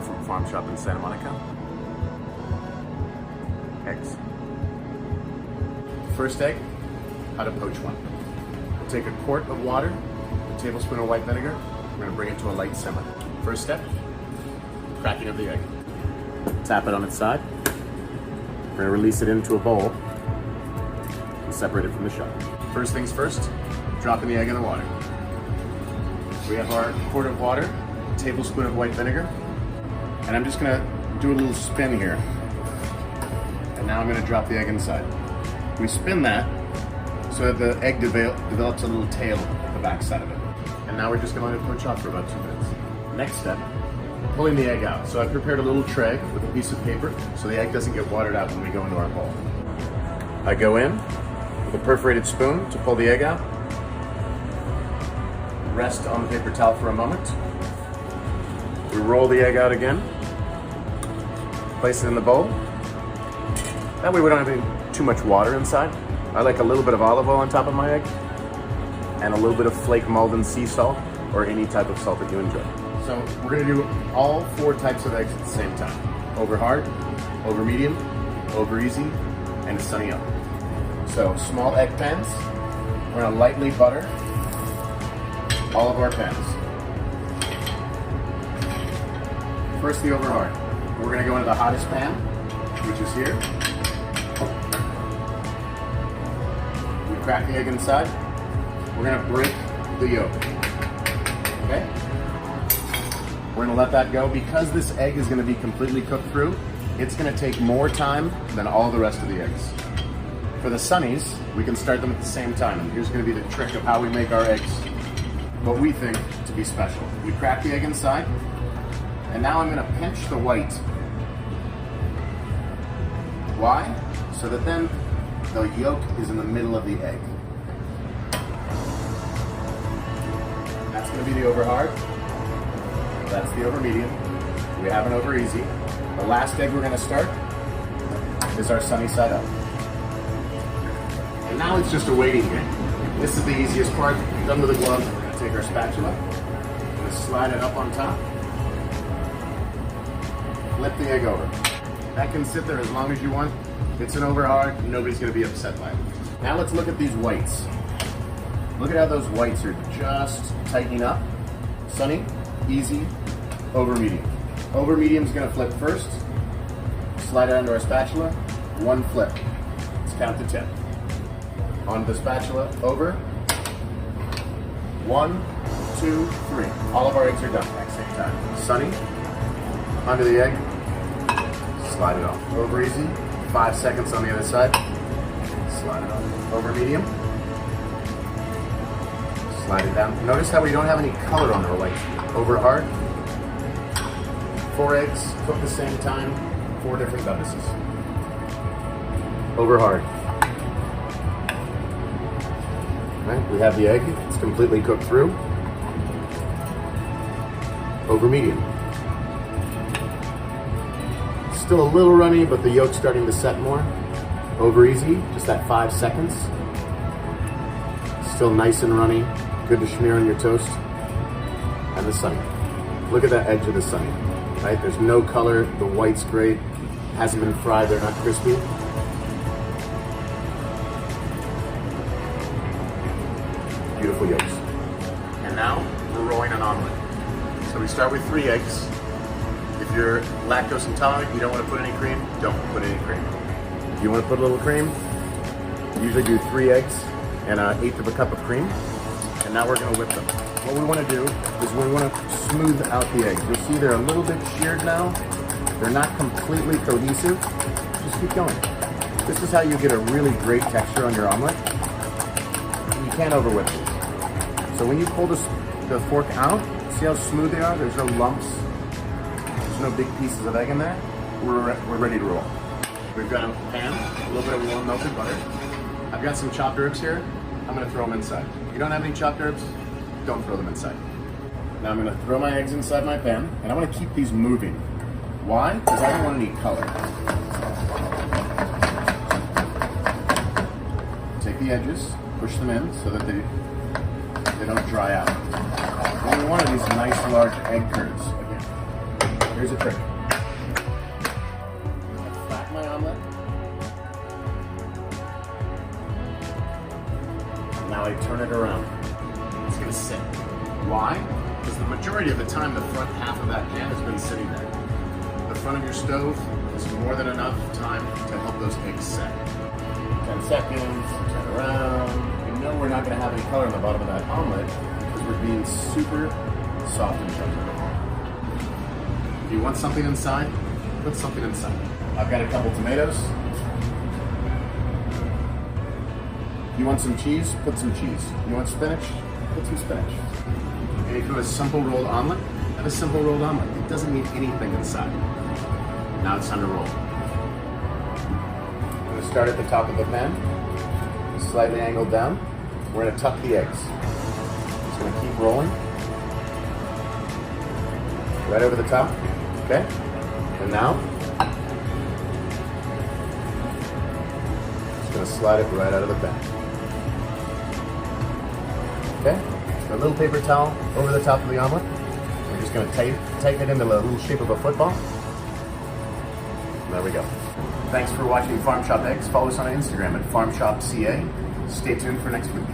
Reimer from Farmshop in Santa Monica. Eggs. First egg, how to poach one. We'll take a quart of water, a tablespoon of white vinegar. We're going to bring it to a light simmer. First step, cracking of the egg. Tap it on its side. We're going to release it into a bowl and separate it from the shell. First things first, dropping the egg in the water. We have our quart of water, a tablespoon of white vinegar, and I'm just going to do a little spin here. And now I'm going to drop the egg inside. We spin that so that the egg develops a little tail at the back side of it. And now we're just going to let it poach off for about 2 minutes. Next step, pulling the egg out. So I've prepared a little tray with a piece of paper so the egg doesn't get watered out when we go into our bowl. I go in with a perforated spoon to pull the egg out. Rest on the paper towel for a moment. We roll the egg out again. Place it in the bowl. That way we don't have too much water inside. I like a little bit of olive oil on top of my egg and a little bit of flake Malden sea salt or any type of salt that you enjoy. So we're gonna do all 4 types of eggs at the same time. Over hard, over medium, over easy, and sunny up. So small egg pans, we're gonna lightly butter all of our pans. First the over hard. We're gonna go into the hottest pan, which is here. We crack the egg inside. We're gonna break the yolk. Okay? We're gonna let that go. Because this egg is gonna be completely cooked through, it's gonna take more time than all the rest of the eggs. For the sunnies, we can start them at the same time. And here's gonna be the trick of how we make our eggs, what we think to be special. We crack the egg inside, and now I'm gonna pinch the white. Why? So that then the yolk is in the middle of the egg. That's gonna be the over hard. That's the over medium. We have an over easy. The last egg we're gonna start is our sunny side up. And now it's just a waiting game. This is the easiest part. Done with a glove. We're gonna take our spatula. We're gonna slide it up on top. Flip the egg over. That can sit there as long as you want. It's an over hard. Nobody's gonna be upset by it. Now let's look at these whites. Look at how those whites are just tightening up. Sunny, easy, over medium. Over medium is gonna flip first. Slide it onto our spatula. 1 flip. Let's count to 10. Onto the spatula, over. 1, 2, 3. All of our eggs are done at the same time. Sunny, onto the egg, slide it off. Over easy, 5 seconds on the other side. Slide it off. Over medium. Slide it down. Notice how we don't have any color on our whites. Over hard. 4 eggs, cook the same time, 4 different beverages. Over hard. Right, we have the egg, it's completely cooked through. Over medium. Still a little runny, but the yolk's starting to set more. Over easy, just that 5 seconds. Still nice and runny, good to smear on your toast. And the sunny. Look at that edge of the sunny, right? There's no color, the white's great. Hasn't been fried, they're not crispy. Beautiful yolks. And now, we're rolling an omelet. So we start with 3 eggs. If you're lactose intolerant, you don't want to put any cream, don't put any cream. If you want to put a little cream, usually do 3 eggs and 1/8 of a cup of cream. And now we're going to whip them. What we want to do is we want to smooth out the eggs. You'll see they're a little bit sheared now. They're not completely cohesive. Just keep going. This is how you get a really great texture on your omelet. You can't over-whip these. So when you pull the fork out, see how smooth they are? There's no lumps. There's no big pieces of egg in there. We're ready to roll. We've got a pan, a little bit of warm melted butter. I've got some chopped herbs here. I'm gonna throw them inside. If you don't have any chopped herbs, don't throw them inside. Now I'm gonna throw my eggs inside my pan, and I wanna keep these moving. Why? Because I don't want any color. Take the edges, push them in so that they don't dry out. What we want are these nice large egg curds. Again, Here's a trick. Flatten my omelet. Now I turn it around. It's gonna sit. Why? Because the majority of the time the front half of that pan has been sitting there. The front of your stove is more than enough time to help those eggs set. 10 seconds, turn around. You know we're not gonna have any color on the bottom of that omelet because we're being super soft and gentle. If you want something inside, put something inside. I've got a couple tomatoes. You want some cheese? Put some cheese. You want spinach? Put some spinach. And if you want a simple rolled omelet, have a simple rolled omelet. It doesn't need anything inside. Now it's time to roll. I'm going to start at the top of the pan, slightly angled down. We're going to tuck the eggs. Just going to keep rolling. Right over the top. Okay? And now, just going to slide it right out of the pan. Okay, a little paper towel over the top of the omelet. We're just going to tighten it into a little shape of a football. There we go. Thanks for watching Farm Shop Eggs. Follow us on Instagram at FarmShopCA. Stay tuned for next week.